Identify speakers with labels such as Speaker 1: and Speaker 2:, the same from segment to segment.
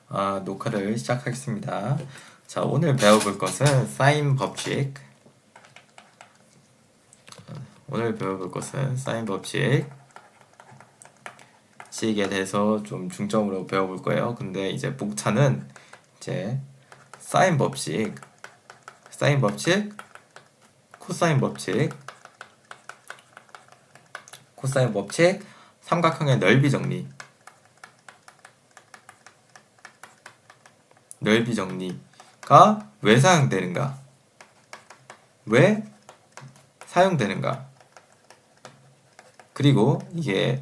Speaker 1: 녹화를 시작하겠습니다. 자, 오늘 배워볼 것은 사인 법칙. 식에 대해서 좀 중점으로 배워볼 거예요. 근데 이제 목차는 이제 사인 법칙, 코사인 법칙, 삼각형의 넓이 정리가 왜 사용되는가? 그리고 이게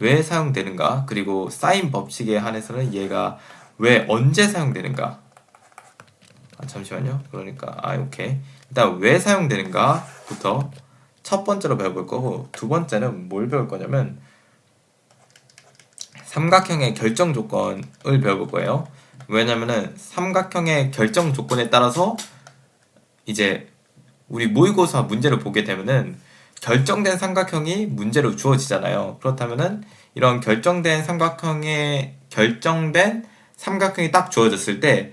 Speaker 1: 왜 사용되는가? 그리고 사인 법칙에 한해서는 얘가 왜 언제 사용되는가? 잠시만요. 그러니까 오케이. 일단 왜 사용되는가부터 첫 번째로 배워볼 거고, 두 번째는 뭘 배울 거냐면 삼각형의 결정 조건을 배워볼 거예요. 왜냐면은 삼각형의 결정 조건에 따라서 이제 우리 모의고사 문제를 보게 되면은 결정된 삼각형이 문제로 주어지잖아요. 그렇다면은 이런 결정된 삼각형이 딱 주어졌을 때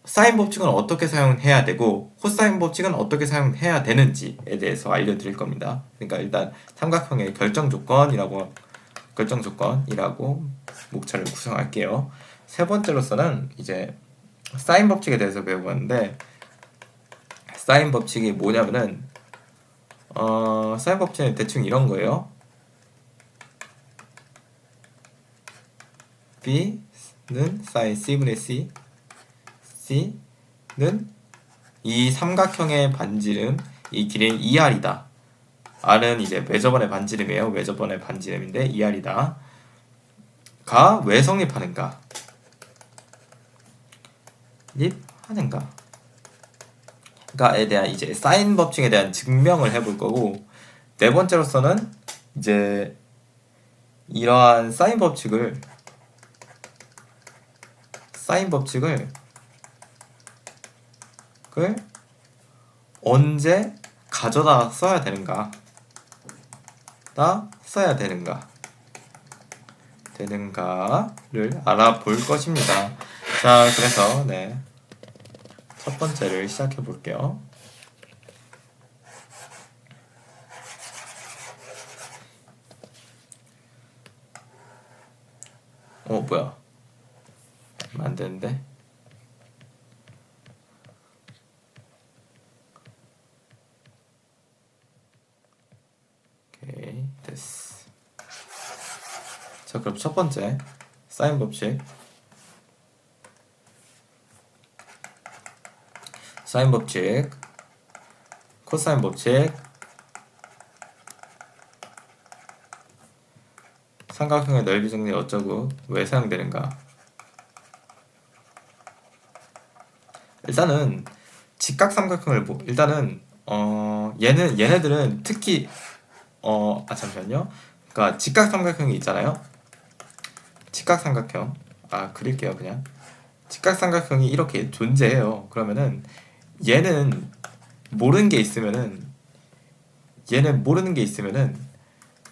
Speaker 1: 사인 법칙은 어떻게 사용해야 되고 코사인 법칙은 어떻게 사용해야 되는지에 대해서 알려드릴 겁니다. 그러니까 일단 삼각형의 결정 조건이라고 목차를 구성할게요. 세 번째로서는 이제 사인 법칙에 대해서 배워봤는데, 사인 법칙이 뭐냐면은 사인 법칙은 대충 이런 거예요. B는 사인 C분의 C는 이 삼각형의 반지름, 이 길이는 2R이다. R은 이제 외접원의 반지름이에요. 외접원의 반지름인데 2R이다. 가 왜 성립하는가? 가에 대한 이제 사인 법칙에 대한 증명을 해볼 거고, 네 번째로서는 이제 이러한 사인 법칙을 언제 가져다 써야 되는가를 알아볼 것입니다. 자, 그래서 첫 번째를 시작해 볼게요. 뭐야? 안 되는데? 오케이, 됐어. 자, 그럼 첫 번째 사인 법칙. 사인 법칙, 코사인 법칙, 삼각형의 넓이 정리 어쩌고 왜 사용되는가? 일단은 직각 삼각형을 얘네들은 특히 잠시만요. 그러니까 직각 삼각형이 있잖아요. 직각 삼각형 그릴게요. 그냥 직각 삼각형이 이렇게 존재해요. 그러면은 얘는 모르는 게 있으면은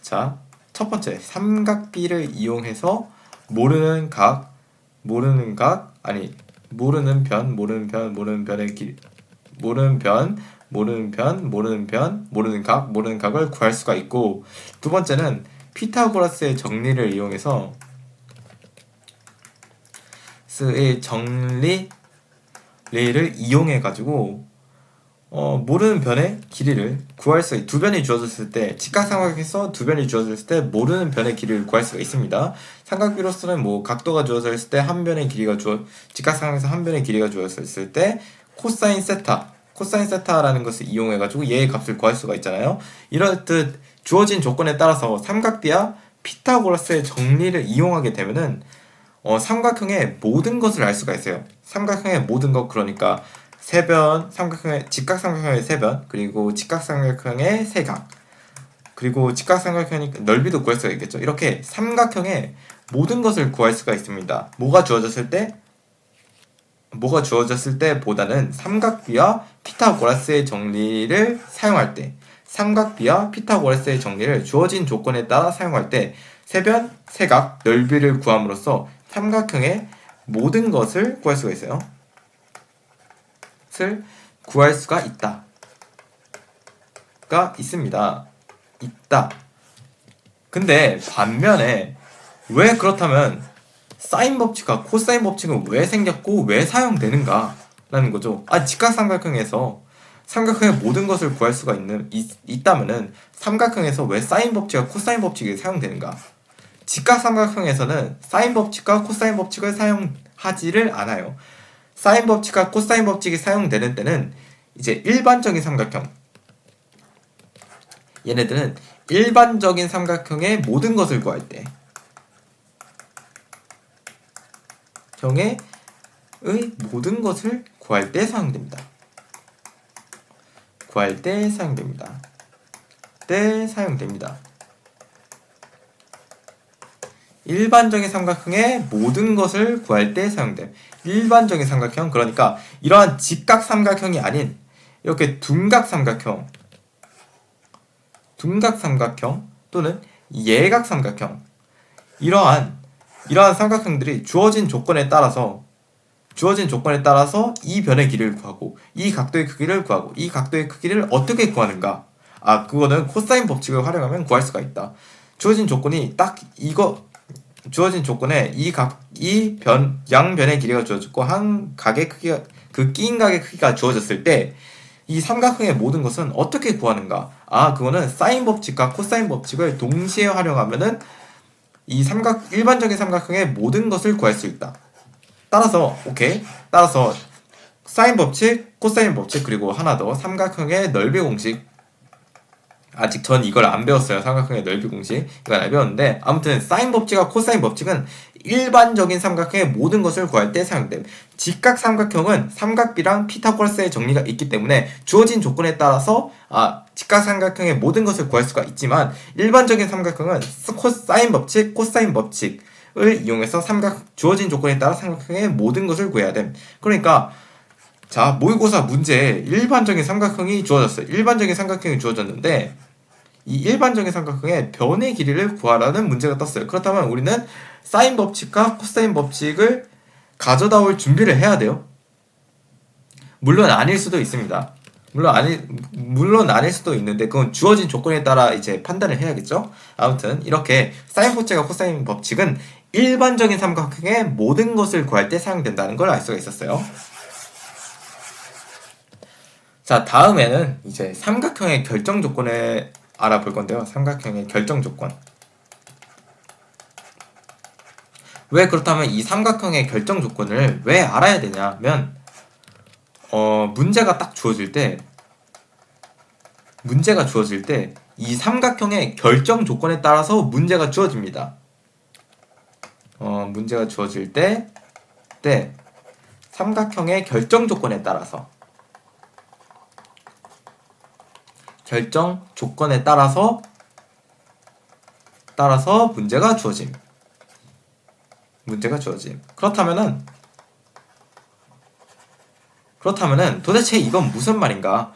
Speaker 1: 자, 첫 번째 삼각비를 이용해서 모르는 각을 구할 수가 있고, 두 번째는 피타고라스의 정리를 이용해서 가지고 모르는 변의 길이를 구할 수, 두 변이 주어졌을 때, 직각삼각형에서 두 변이 주어졌을 때 모르는 변의 길이를 구할 수가 있습니다. 삼각비로서는 각도가 주어져 있을 때 직각삼각형에서 한 변의 길이가 주어졌을 때 코사인 세타라는 것을 이용해 가지고 얘의 값을 구할 수가 있잖아요. 이렇듯 주어진 조건에 따라서 삼각비와 피타고라스의 정리를 이용하게 되면은 삼각형의 모든 것을 알 수가 있어요. 삼각형의 모든 것, 그러니까 직각삼각형의 세변, 그리고 직각삼각형의 세각, 그리고 직각삼각형의 넓이도 구할 수가 있겠죠. 이렇게 삼각형의 모든 것을 구할 수가 있습니다. 뭐가 주어졌을 때보다는 삼각비와 피타고라스의 정리를 사용할 때, 주어진 조건에 따라 사용할 때 세변, 세각, 넓이를 구함으로써 삼각형의 모든 것을 구할 수가 있어요. 것을 구할 수가 있다. 가 있습니다. 있다. 근데 반면에 왜 그렇다면 사인 법칙과 코사인 법칙은 왜 생겼고 왜 사용되는가? 라는 거죠. 직각삼각형에서 삼각형의 모든 것을 구할 수가 있다면은 삼각형에서 왜 사인 법칙과 코사인 법칙이 사용되는가? 직각삼각형에서는 사인 법칙과 코사인 법칙을 사용하지를 않아요. 사인 법칙과 코사인 법칙이 사용되는 때는 이제 일반적인 삼각형, 얘네들은 일반적인 삼각형의 모든 것을 구할 때, 형의 모든 것을 구할 때 사용됩니다. 구할 때 사용됩니다. 일반적인 삼각형의 모든 것을 구할 때 사용됨. 일반적인 삼각형, 그러니까 이러한 직각 삼각형이 아닌 이렇게 둔각 삼각형 또는 예각 삼각형, 이러한 삼각형들이 주어진 조건에 따라서 이 변의 길이를 구하고 이 각도의 크기를 구하고 이 각도의 크기를 어떻게 구하는가? 그거는 코사인 법칙을 활용하면 구할 수가 있다. 주어진 조건이 딱 주어진 조건에 양변의 길이가 주어졌고 한 각의 크기가, 그 끼인 각의 크기가 주어졌을 때 이 삼각형의 모든 것은 어떻게 구하는가? 그거는 사인 법칙과 코사인 법칙을 동시에 활용하면은 일반적인 삼각형의 모든 것을 구할 수 있다. 따라서 사인 법칙, 코사인 법칙, 그리고 하나 더 삼각형의 넓이 공식. 아직 전 이걸 안 배웠어요. 삼각형의 넓이 공식. 이걸 안 배웠는데, 아무튼 사인 법칙과 코사인 법칙은 일반적인 삼각형의 모든 것을 구할 때 사용됨. 직각 삼각형은 삼각비랑 피타고라스의 정리가 있기 때문에 주어진 조건에 따라서 직각 삼각형의 모든 것을 구할 수가 있지만, 일반적인 삼각형은 사인 법칙, 코사인 법칙을 이용해서 주어진 조건에 따라 삼각형의 모든 것을 구해야 됨. 그러니까 모의고사 문제에 일반적인 삼각형이 주어졌어요. 일반적인 삼각형이 주어졌는데 이 일반적인 삼각형의 변의 길이를 구하라는 문제가 떴어요. 그렇다면 우리는 사인 법칙과 코사인 법칙을 가져다 올 준비를 해야 돼요. 물론 아닐 수도 있습니다. 물론 아닐 수도 있는데 그건 주어진 조건에 따라 이제 판단을 해야겠죠. 아무튼 이렇게 사인 법칙과 코사인 법칙은 일반적인 삼각형의 모든 것을 구할 때 사용된다는 걸 알 수가 있었어요. 자, 다음에는 이제 삼각형의 결정 조건을 알아볼 건데요. 삼각형의 결정 조건. 왜 그렇다면 이 삼각형의 결정 조건을 왜 알아야 되냐면, 문제가 주어질 때 이 삼각형의 결정 조건에 따라서 문제가 주어집니다. 문제가 주어질 때 삼각형의 결정 조건에 따라서 문제가 주어짐. 그렇다면은 도대체 이건 무슨 말인가?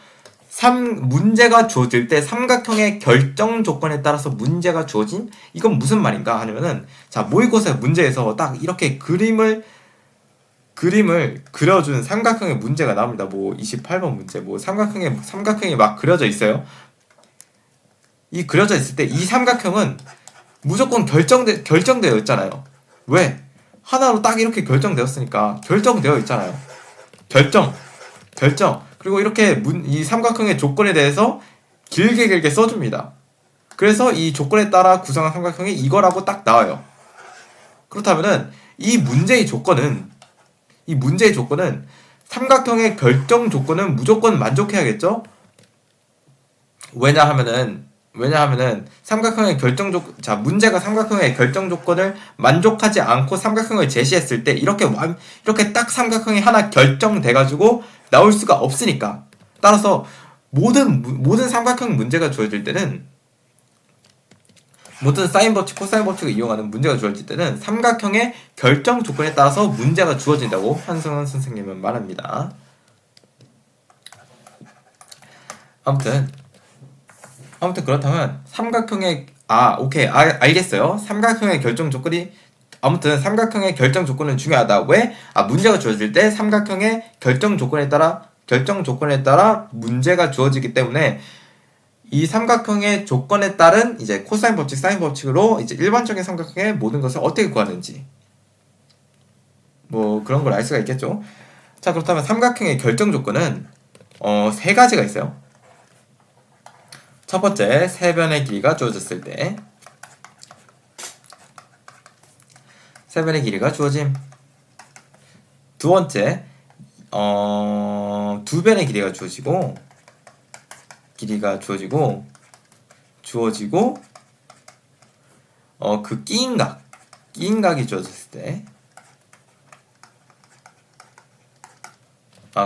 Speaker 1: 문제가 주어질 때 삼각형의 결정 조건에 따라서 문제가 주어진 이건 무슨 말인가 하면은, 모의고사 문제에서 딱 이렇게 그림을 그려준 삼각형의 문제가 나옵니다. 28번 문제, 삼각형이 막 그려져 있어요. 이 그려져 있을 때 이 삼각형은 무조건 결정되어 있잖아요. 왜? 하나로 딱 이렇게 결정되었으니까 결정되어 있잖아요. 결정. 그리고 이렇게 이 삼각형의 조건에 대해서 길게 써줍니다. 그래서 이 조건에 따라 구성한 삼각형이 이거라고 딱 나와요. 그렇다면은 이 문제의 조건은 삼각형의 결정 조건은 무조건 만족해야겠죠? 왜냐하면은 삼각형의 문제가 삼각형의 결정 조건을 만족하지 않고 삼각형을 제시했을 때 이렇게 딱 삼각형이 하나 결정돼가지고 나올 수가 없으니까. 따라서 모든 삼각형 문제가 주어질 때는, 모든 사인 법칙, 코사인 법칙을 이용하는 문제가 주어질 때는 삼각형의 결정 조건에 따라서 문제가 주어진다고 한승원 선생님은 말합니다. 아무튼 그렇다면 삼각형의 알겠어요. 삼각형의 결정 조건이 아무튼 삼각형의 결정 조건은 중요하다. 왜? 문제가 주어질 때 삼각형의 결정 조건에 따라 문제가 주어지기 때문에 이 삼각형의 조건에 따른 이제 코사인 법칙, 사인 법칙으로 이제 일반적인 삼각형의 모든 것을 어떻게 구하는지 뭐 그런 걸 알 수가 있겠죠. 자, 그렇다면 삼각형의 결정 조건은 세 가지가 있어요. 첫 번째, 세 변의 길이가 주어졌을 때, 세 변의 길이가 주어짐. 두 번째, 두 변의 길이가 주어지고 그 끼인 각이 주어졌을 때,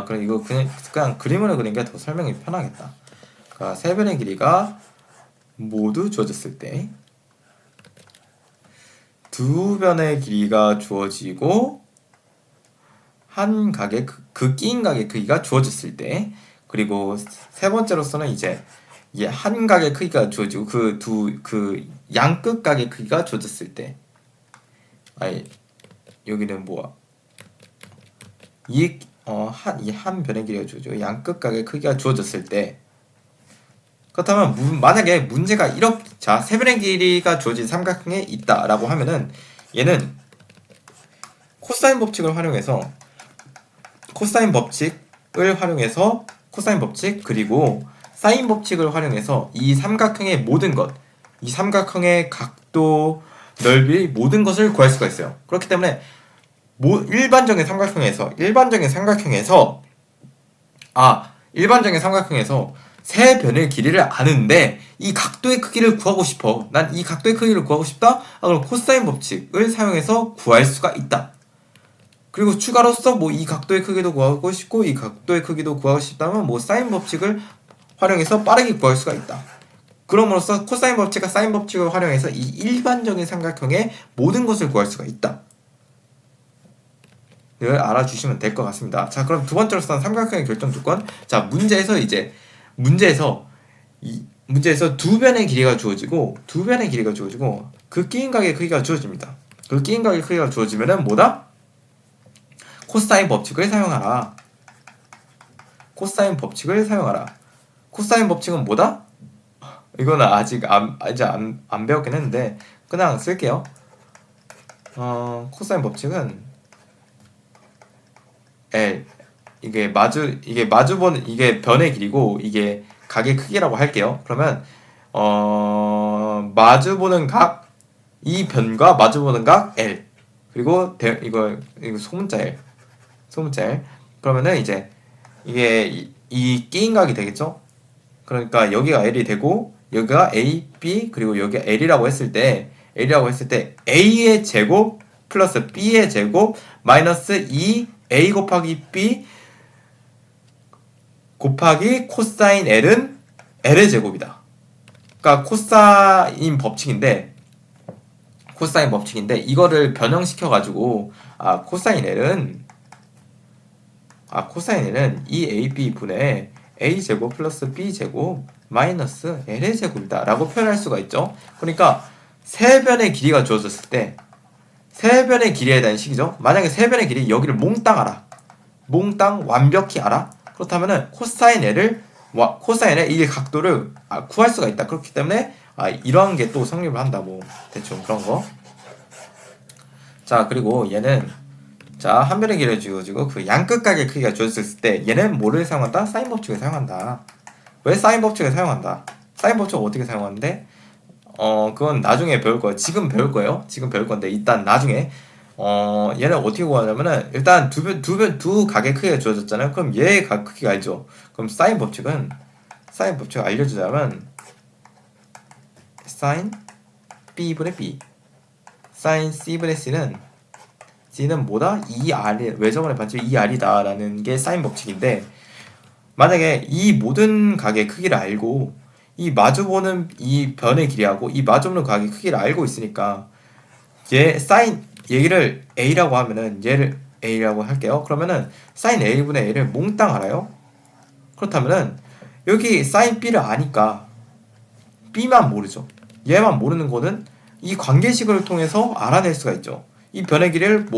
Speaker 1: 그럼 이거 그냥 그림으로 그린 게 더 설명이 편하겠다. 그러니까 세 변의 길이가 모두 주어졌을 때, 두 변의 길이가 주어지고 한 각의 그 끼인 각의 크기가 주어졌을 때, 그리고 세 번째로서는 이제 한 각의 크기가 주어지고 그 양끝 각의 크기가 주어졌을 때, 여기는 뭐야? 한 변의 길이가 주어지고 양끝 각의 크기가 주어졌을 때, 그렇다면 만약에 문제가 이렇게 세 변의 길이가 주어진 삼각형에 있다라고 하면은 얘는 코사인 법칙을 활용해서 코사인 법칙 그리고 사인 법칙을 활용해서 이 삼각형의 모든 것, 이 삼각형의 각도, 넓이 모든 것을 구할 수가 있어요. 그렇기 때문에 일반적인 삼각형에서 세 변의 길이를 아는데 이 각도의 크기를 구하고 싶어. 난 이 각도의 크기를 구하고 싶다. 그럼 코사인 법칙을 사용해서 구할 수가 있다. 그리고 추가로서 이 각도의 크기도 구하고 싶고 이 각도의 크기도 구하고 싶다면 사인 법칙을 활용해서 빠르게 구할 수가 있다. 그럼으로써 코사인 법칙과 사인 법칙을 활용해서 이 일반적인 삼각형의 모든 것을 구할 수가 있다. 를 알아주시면 될 것 같습니다. 자, 그럼 두 번째로서는 삼각형의 결정 조건. 자, 문제에서 두 변의 길이가 주어지고 그 끼인 각의 크기가 주어집니다. 그 끼인 각의 크기가 주어지면은 뭐다? 코사인 법칙을 사용하라. 코사인 법칙은 뭐다? 이거는 아직 안 배웠긴 했는데 그냥 쓸게요. 코사인 법칙은 L, 이게 변의 길이고 이게 각의 크기라고 할게요. 그러면 마주보는 각, 이 변과 마주보는 각 L, 그리고 이거 소문자 L. 그러면은 이제 이게 이 끼인 각이 되겠죠? 그러니까 여기가 L이 되고 여기가 A, B, 그리고 여기가 L이라고 했을 때 A의 제곱 플러스 B의 제곱 마이너스 2A 곱하기 B 곱하기 코사인 L은 L의 제곱이다. 그러니까 코사인 법칙인데 이거를 변형시켜가지고 코사인 L은 2AB 분의 A제곱 플러스 B제곱 마이너스 L의 제곱이다 라고 표현할 수가 있죠. 그러니까 세 변의 길이가 주어졌을 때 세 변의 길이에 대한 식이죠. 만약에 세 변의 길이 여기를 몽땅 완벽히 알아. 그렇다면은 코사인의 이 각도를 구할 수가 있다. 그렇기 때문에 이러한 게 또 성립을 한다. 대충 그런 거. 자, 그리고 얘는 한 변의 길이를 주어지고 그 양끝각의 크기가 주어졌을 때 얘는 뭐를 사용한다? 사인 법칙을 사용한다. 왜 사인 법칙을 사용한다? 사인 법칙을 어떻게 사용하는데? 그건 나중에 배울 거예요. 지금 배울 건데 일단 나중에 얘는 어떻게 구하냐면은 일단 두 각의 크기가 주어졌잖아요. 그럼 얘의 각 크기가 알죠. 그럼 사인 법칙을 알려주자면 사인 B분의 B, 사인 C분의 C는 뭐다? 2R, 외접원의 반칙 2R이다 라는 게 사인 법칙인데, 만약에 이 모든 각의 크기를 알고 이 마주보는 이 변의 길이하고 이 마주보는 각의 크기를 알고 있으니까 얘를 A라고 하면은 얘를 A라고 할게요. 그러면은 사인 A분의 A를 몽땅 알아요. 그렇다면은 여기 사인 B를 아니까 B만 모르죠. 얘만 모르는 거는 이 관계식을 통해서 알아낼 수가 있죠. 이 변의 길이를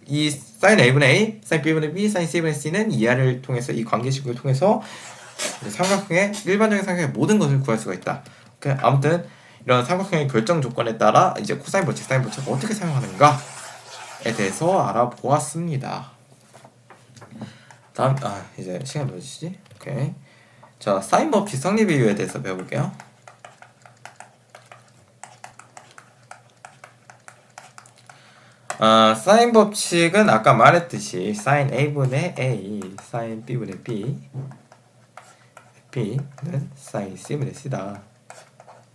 Speaker 1: 이 sin A분의 A, sin B분의 B, sin C분의 C는 이하를 통해서 이 관계식을 통해서 삼각형의 일반적인 삼각형의 모든 것을 구할 수가 있다. 아무튼 이런 삼각형의 결정 조건에 따라 이제 코사인 법칙, 사인 법칙을 어떻게 사용하는가에 대해서 알아보았습니다. 다음 이제 시간 몇 시지? 오케이. 자, 사인 법칙 성립 이유에 대해서 배워볼게요. 사인 법칙은 아까 말했듯이 sin A분의 A, sin B분의 B, B는 sin C분의 C다.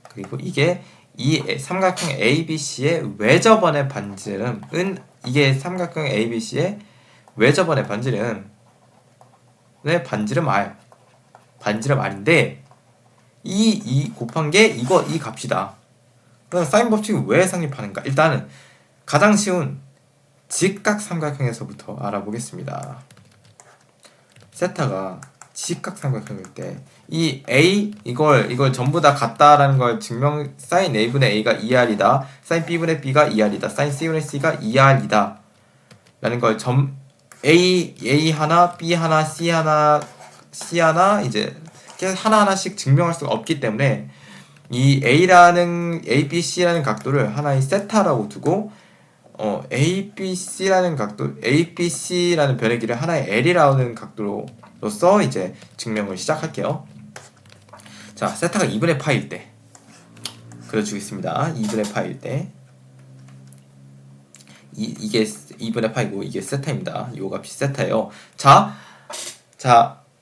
Speaker 1: 그리고 이게 이 삼각형 ABC의 외접원의 반지름은 이게 삼각형 ABC의 외접원의 반지름의 반지름 R, 반지름 R인데 이 곱한 게 이 값이다. 그럼 사인 법칙이 왜 성립하는가? 일단은 가장 쉬운 직각 삼각형에서부터 알아보겠습니다. 세타가 직각 삼각형일 때 이 A 이걸 전부 다 같다라는 걸 증명 sin A분의 A가 2R이다. sin B분의 B가 2R이다. sin C분의 C가 2R이다. 라는 걸 A 하나, B 하나, C 하나 이제 하나하나씩 증명할 수가 없기 때문에 이 ABC라는 각도를 하나의 세타라고 두고 ABC라는 ABC라는 변의 길이를 하나의 L이라는 각도로서 이제 증명을 시작할게요. 자, 세타가 2분의 파일 때 그려주겠습니다. 2분의 파일 때 이게 2분의 파이고 이게 세타입니다. 이 값이 세타예요. 자,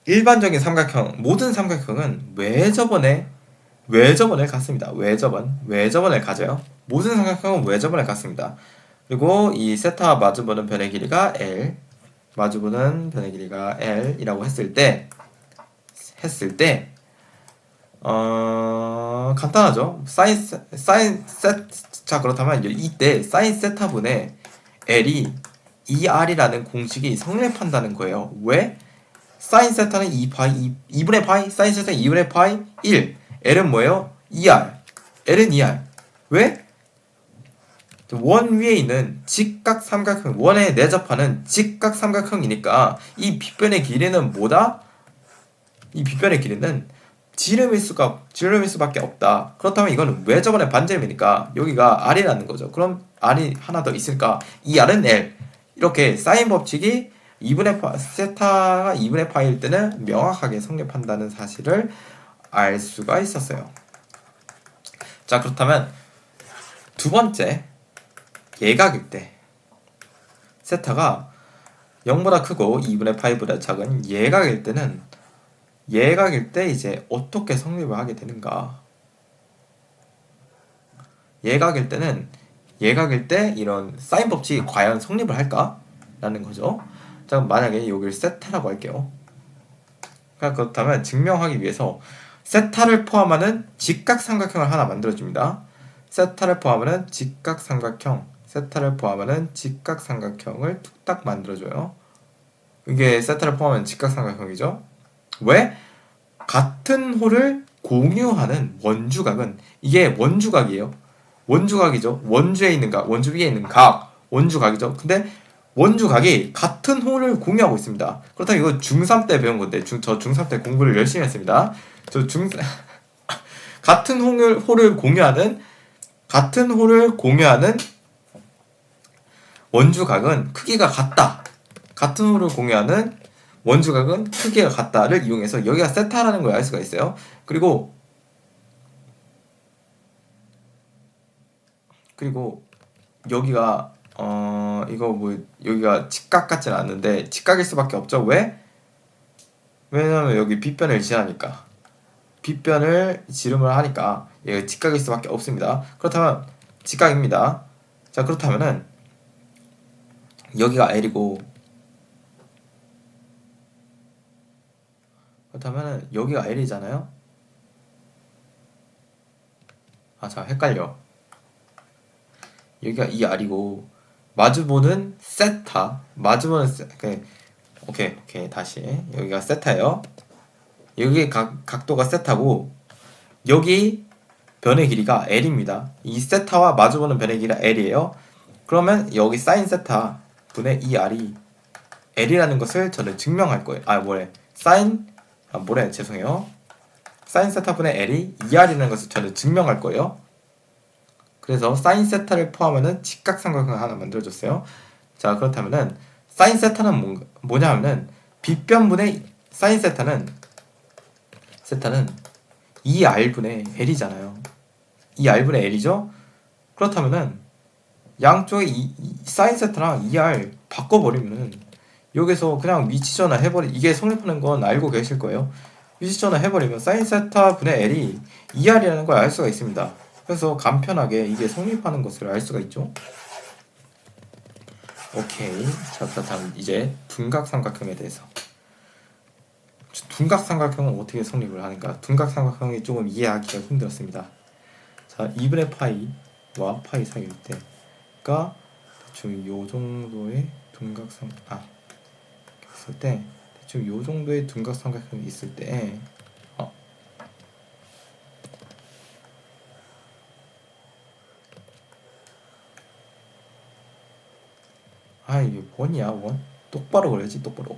Speaker 1: 일반적인 삼각형, 모든 삼각형은 외접원을 갖습니다. 외접원을 가져요. 모든 삼각형은 외접원을 갖습니다. 그리고 이 세타와 마주보는 변의 길이가 L, 마주보는 변의 길이가 L이라고 했을 때 간단하죠. 자, 그렇다면 이때 사인 세타분의 L이 2R이라는 공식이 성립한다는 거예요. 왜? 사인 세타는 2분의 파이, 사인 세타는 2분의 파이 1. L은 뭐예요? 2R. L은 2R. 왜? 원 위에 있는 직각 삼각형, 원에 내접하는 직각 삼각형이니까 이 빗변의 길이는 뭐다? 이 빗변의 길이는 지름일 수밖에 없다. 그렇다면 이거는 외접원의 반지름이니까 여기가 R이라는 거죠. 그럼 R이 하나 더 있을까? 이 R은 L. 이렇게 사인 법칙이 세타가 2분의 파일 때는 명확하게 성립한다는 사실을 알 수가 있었어요. 자, 그렇다면 두 번째 예각일 때 세타가 0보다 크고 2분의 파이보다 작은 예각일 때 이제 어떻게 성립을 하게 되는가? 예각일 때 이런 사인 법칙이 과연 성립을 할까? 라는 거죠. 자, 만약에 여기를 세타라고 할게요. 그렇다면 증명하기 위해서 세타를 포함하는 직각 삼각형을 하나 만들어줍니다. 세타를 포함하는 직각 삼각형을 뚝딱 만들어줘요. 이게 세타를 포함하는 직각 삼각형이죠. 왜? 같은 홀을 공유하는 원주각은 이게 원주각이에요. 원주각이죠. 원주 위에 있는 각, 원주각이죠. 근데 원주각이 같은 홀을 공유하고 있습니다. 그렇다면 이거 중3 때 배운 건데 저 중3 때 공부를 열심히 했습니다. 같은 홀을 공유하는 원주각은 크기가 같다. 같은 홀을 공유하는 원주각은 크기가 같다를 이용해서 여기가 세타라는 걸 알 수가 있어요. 그리고 여기가 여기가 직각 같지는 않는데 직각일 수밖에 없죠. 왜? 왜냐면 여기 빗변을 지르니까 얘가 직각일 수밖에 없습니다. 그렇다면 직각입니다. 자, 그렇다면은 여기가 L이고 그렇다면은 여기가 L이잖아요. 자, 헷갈려. 여기가 2R이고 마주보는 세타, 오케이 다시 여기가 세타예요. 여기 각도가 세타고 여기 변의 길이가 L입니다. 이 세타와 마주보는 변의 길이가 L이에요. 그러면 여기 사인 세타 분의 2r이 L이라는 것을 저는 증명할 거예요. 죄송해요. 사인 세타분의 L이 2R이라는 것을 저는 증명할 거예요. 그래서 사인 세타를 포함하는 직각삼각형을 하나 만들어줬어요. 자, 그렇다면은 사인 세타는 뭐냐 하면은 빗변분의 사인 세타는 2R분의 L이잖아요. 2R분의 L이죠? 그렇다면은 양쪽에 사인 세타랑 2R 바꿔버리면은 여기서 그냥 위치 전환 이게 성립하는 건 알고 계실 거예요. 위치 전환 해버리면 사인 세타 분의 L이 2R이라는 걸 알 수가 있습니다. 그래서 간편하게 이게 성립하는 것을 알 수가 있죠. 오케이. 자, 그렇다면 이제 둔각삼각형에 대해서. 둔각삼각형은 어떻게 성립을 하는가? 둔각삼각형이 조금 이해하기가 힘들었습니다. 자, 2분의 파이와 파이 사이일 때가 대충 요 정도의 있을 때 대충 요 정도의 둔각삼각형이 있을 때 이게 원이야 원? 똑바로 그려야지 똑바로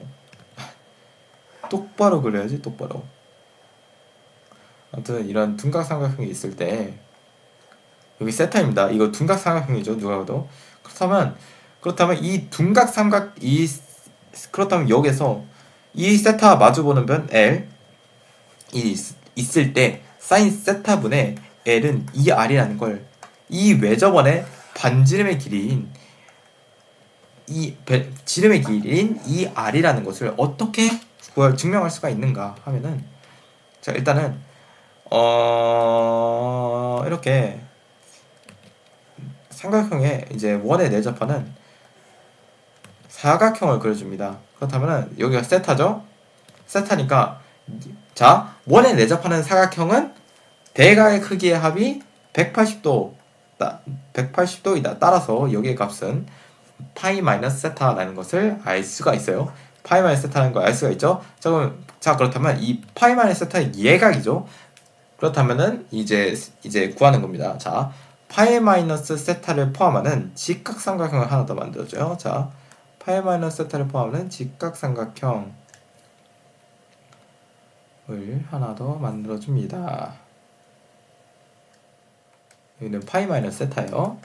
Speaker 1: 그려야지 똑바로. 아무튼 이런 둔각삼각형이 있을 때 여기 세타입니다. 이거 둔각삼각형이죠 누가 봐도. 그렇다면 이 그렇다면 여기서 이 세타 마주보는 변 L 이 있을 때 사인 세타분의 L은 2R이라는 걸 이 외접원의 반지름의 길이인 지름의 길이인 2R이라는 것을 어떻게 증명할 수가 있는가 하면은, 자, 일단은 이렇게 삼각형에 이제 원에 내접하는 사각형을 그려줍니다. 그렇다면 여기가 세타죠? 세타니까 자, 원에 내접하는 사각형은 대각의 크기의 합이 180도이다. 따라서 여기의 값은 파이 마이너스 세타라는 것을 알 수가 있어요. 파이 마이너스 세타라는 걸 알 수가 있죠. 그렇다면 이 파이 마이너스 세타의 예각이죠. 그렇다면은 이제 구하는 겁니다. 자, 파이 마이너스 세타를 포함하는 직각삼각형을 하나 더 만들어줘요. 자, 파이 마이너스 세타를 포함하는 직각삼각형을 하나 더 만들어줍니다. 여기는 파이 마이너스 세타예요.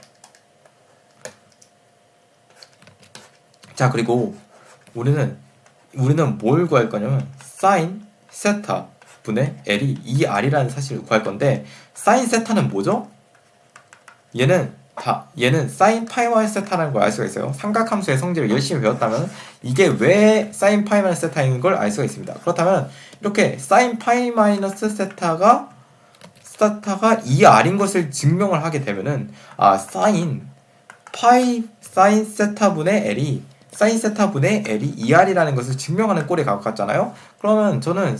Speaker 1: 자, 그리고 우리는 뭘 구할 거냐면 사인 세타 분의 L이 2R이라는 사실을 구할 건데, 사인 세타는 뭐죠? 얘는 사인 파이 마이너스 세타라는 걸 알 수가 있어요. 삼각함수의 성질을 열심히 배웠다면 이게 왜 사인 파이 마이너스 세타인 걸 알 수가 있습니다. 그렇다면 이렇게 사인 파이 마이너스 세타가 2R인 것을 증명을 하게 되면은 사인 세타분의 L이 2R이라는 것을 증명하는 꼴에 가깝잖아요. 그러면 저는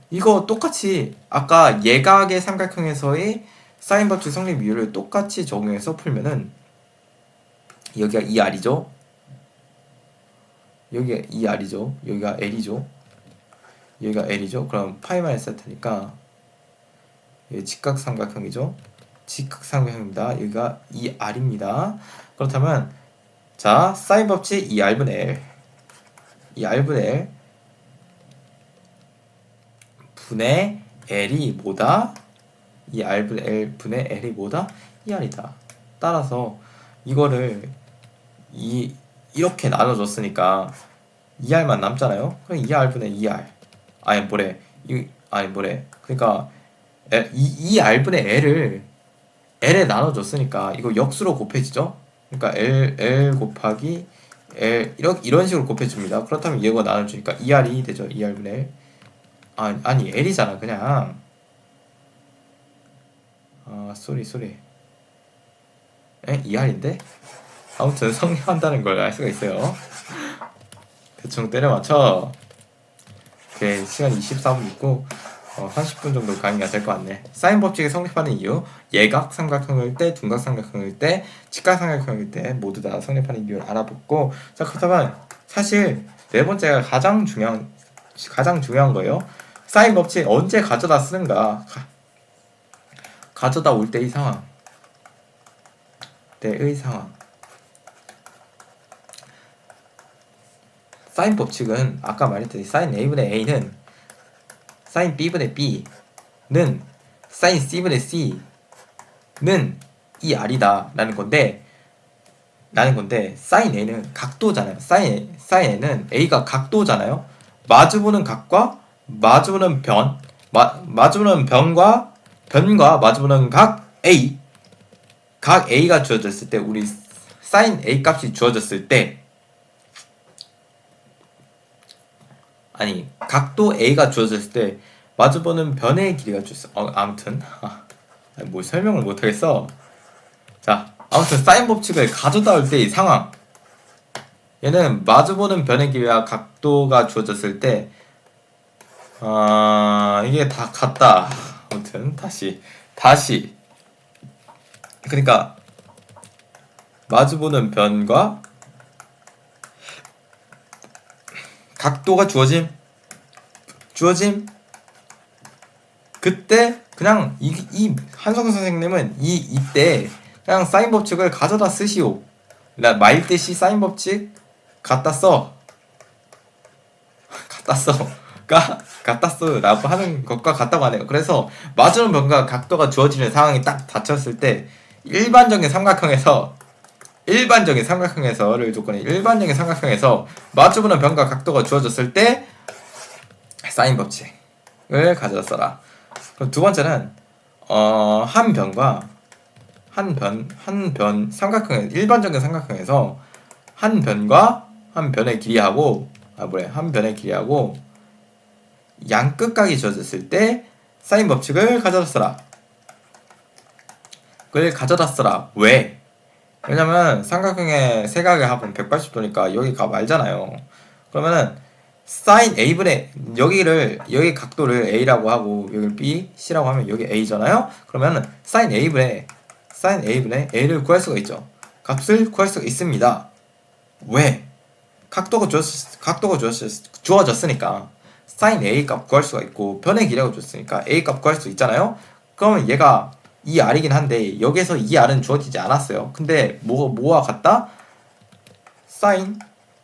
Speaker 1: 이거 똑같이 아까 예각의 삼각형에서의 사인 법칙 성립 이유를 똑같이 적용해서 풀면은 여기가 2R이죠. 여기가 2R이죠. 여기가 L이죠. 여기가 L이죠. 그럼 파이 마이너스 세타니까 직각삼각형이죠. 직각삼각형입니다. 여기가 2R입니다. 그렇다면 자, 사인 법칙 2R분의 L 분의 L이 뭐다? 2R분의 L 분의 L이 뭐다? 2R이다. 따라서 이거를 이렇게 나눠줬으니까 2R만 남잖아요. 그럼 2R분의 2R 그러니까 2R분의 L에 나눠줬으니까 이거 역수로 곱해지죠. 그러니까 L 곱하기 L 이런 식으로 곱해줍니다. 그렇다면 이거 나눠주니까 2R이 되죠. 2R분의 L 아니 L이잖아 그냥. 쏘리 2R인데? 아무튼 성립한다는 걸 알 수가 있어요. 대충 때려 맞춰. 오케이, 시간이 24분 있고 30분 정도 강의가 될 것 같네. 사인 법칙이 성립하는 이유, 예각 삼각형일 때, 둔각 삼각형일 때, 직각 삼각형일 때 모두 다 성립하는 이유를 알아봤고, 자, 그렇다면 사실 네 번째가 가장 중요한 거예요. 사인 법칙 언제 가져다 쓰는가? 가져다 올 때의 상황. 사인 법칙은 아까 말했듯이 사인 A분의 A는 사인 B분의 B는 사인 C분의 C는 이 R이다 라는 건데 사인 A는 각도잖아요. 사인 A는 A가 각도잖아요. 마주보는 각과 마주보는 마주보는 변과 마주보는 각 A가 주어졌을 때 우리 사인 A 값이 주어졌을 때 아니 각도 A가 주어졌을 때 마주보는 변의 길이가 주어졌어. 아무튼 뭐 설명을 못하겠어. 자 아무튼 사인 법칙을 가져다 올 때 이 상황 얘는 마주보는 변의 길이와 각도가 주어졌을 때 이게 다 같다. 아무튼 다시 그러니까 마주보는 변과 각도가 주어짐 그때 그냥 이 한성 선생님은 이때 그냥 사인 법칙을 가져다 쓰시오. 말듯이 사인 법칙 갖다 써 라고 하는 것과 같다고 하네요. 그래서 마주보는 변과 각도가 주어지는 상황이 딱 닥쳤을 때 일반적인 삼각형에서를 조건에 일반적인 삼각형에서 마주보는 변과 각도가 주어졌을 때 사인 법칙을 가져다 써라. 그럼 두 번째는 한 변과 한 변 삼각형 일반적인 삼각형에서 한 변과 한 변의 길이하고 한 변의 길이하고 양 끝각이 주어졌을 때 사인 법칙을 가져다 써라. 그걸 가져다 써라. 왜? 왜냐면 삼각형의 세각의 합은 180도니까 여기 값 알잖아요. 그러면은 사인 A분의 여기 각도를 A라고 하고 여기를 B, C라고 하면 여기 A잖아요. 그러면은 사인 A분의 A를 구할 수가 있죠. 값을 구할 수가 있습니다. 왜? 각도가 주어졌으니까 사인 A 값 구할 수가 있고 변의 길이라고 줬으니까 A 값 구할 수 있잖아요. 그러면 얘가 이 R이긴 한데 여기서 이 R은 주어지지 않았어요. 근데 뭐와 같다? 사인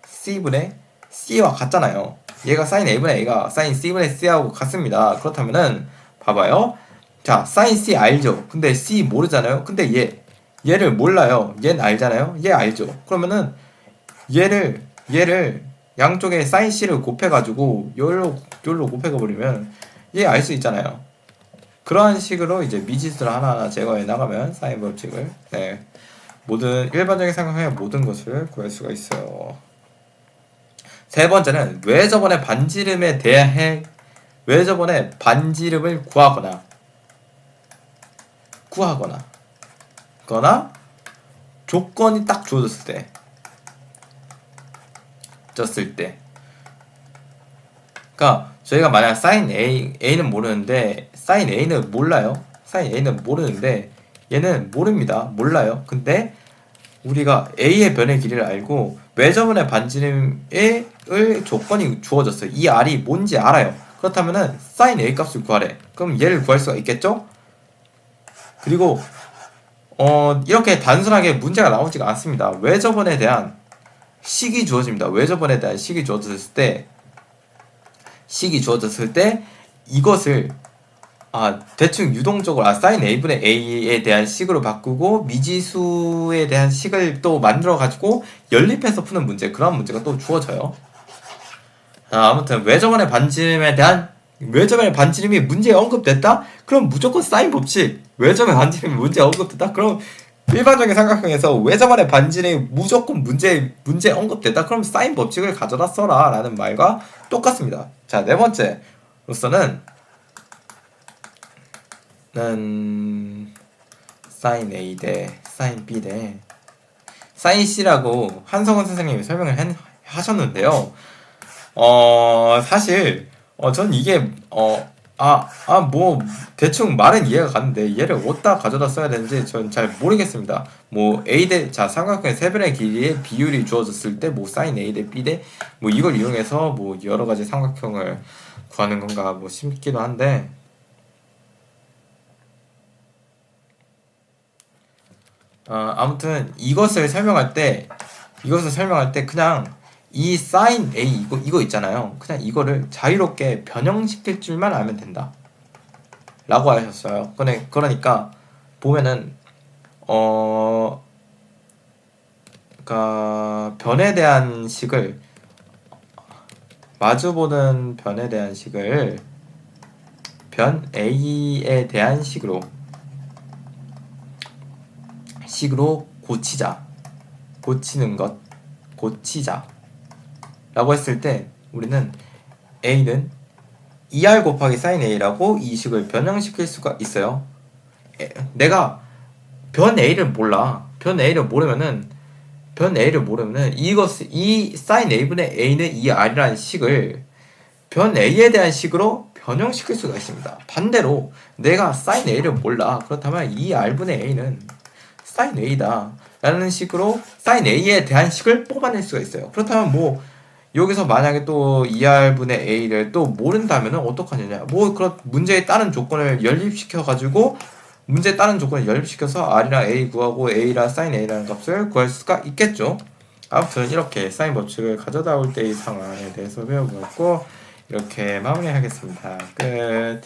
Speaker 1: C분의 C와 같잖아요. 얘가 사인 A분의 A가 사인 C분의 C하고 같습니다. 그렇다면은 봐봐요. 자 사인 C 알죠? 근데 C 모르잖아요. 근데 얘를 몰라요. 얘는 알잖아요. 얘 알죠? 그러면은 얘를 양쪽에 사인 C를 곱해가지고 요로 곱해버리면 얘 알 수 있잖아요. 그러한 식으로 이제 미지수를 하나하나 제거해 나가면 사인 법칙을 모든 일반적인 삼각형의 모든 것을 구할 수가 있어요. 세 번째는 외접원의 반지름에 대해 외접원의 반지름을 구하거나 조건이 딱 주어졌을 때 그러니까 저희가 만약 사인 A는 모르는데 사인 A는 몰라요. 사인 A는 모르는데 얘는 모릅니다. 몰라요. 근데 우리가 A의 변의 길이를 알고 외접원의 반지름의 조건이 주어졌어요. 이 R이 뭔지 알아요. 그렇다면은 사인 A 값을 구하래. 그럼 얘를 구할 수가 있겠죠? 그리고 이렇게 단순하게 문제가 나오지가 않습니다. 외접원에 대한 식이 주어집니다. 외접원에 대한 식이 주어졌을 때 이것을 대충 유동적으로 사인 A분의 A에 대한 식으로 바꾸고 미지수에 대한 식을 또 만들어 가지고 연립해서 푸는 문제, 그런 문제가 또 주어져요. 아무튼 외접원의 반지름이 문제에 언급됐다? 그럼 무조건 사인 법칙. 외접원의 반지름이 문제에 언급됐다? 그럼 일반적인 삼각형에서 외접원의 반지름이 무조건 문제에 언급됐다? 그럼 사인 법칙을 가져다 써라 라는 말과 똑같습니다. 자, 네 번째로서는 사인 A 대 사인 B 대 사인 C라고 한성원 선생님이 설명을 하셨는데요. 사실 전 이게 뭐 대충 말은 이해가 가는데 얘를 어디다 가져다 써야 되는지 전 잘 모르겠습니다. 뭐 A 대 삼각형의 세변의 길이의 비율이 주어졌을 때 뭐 사인 A 대 B 대 뭐 이걸 이용해서 뭐 여러 가지 삼각형을 구하는 건가 뭐 싶기도 한데 아무튼 이것을 설명할 때 그냥 이 sin A 이거 있잖아요. 그냥 이거를 자유롭게 변형시킬 줄만 알면 된다 라고 하셨어요. 그러니까 보면은 그러니까 변에 대한 식을 마주보는 변에 대한 식을 변 A에 대한 식으로 고치자 라고 했을 때 우리는 A는 2R 곱하기 sin A라고 이 식을 변형시킬 수가 있어요. 내가 변 A를 몰라. 변 A를 모르면은 이 sin A분의 A는 2R이라는 식을 변 A에 대한 식으로 변형시킬 수가 있습니다. 반대로 내가 sin A를 몰라. 그렇다면 2R분의 A는 sin A다 라는 식으로 sin A에 대한 식을 뽑아낼 수가 있어요. 그렇다면 뭐 여기서 만약에 또 2R분의 A를 또 모른다면 어떡하느냐. 뭐 그런 문제에 따른 조건을 연립시켜서 R이랑 A 구하고 A랑 sin A라는 값을 구할 수가 있겠죠. 아무튼 이렇게 사인 법칙을 가져다 올 때의 상황에 대해서 배워보았고 이렇게 마무리하겠습니다. 끝.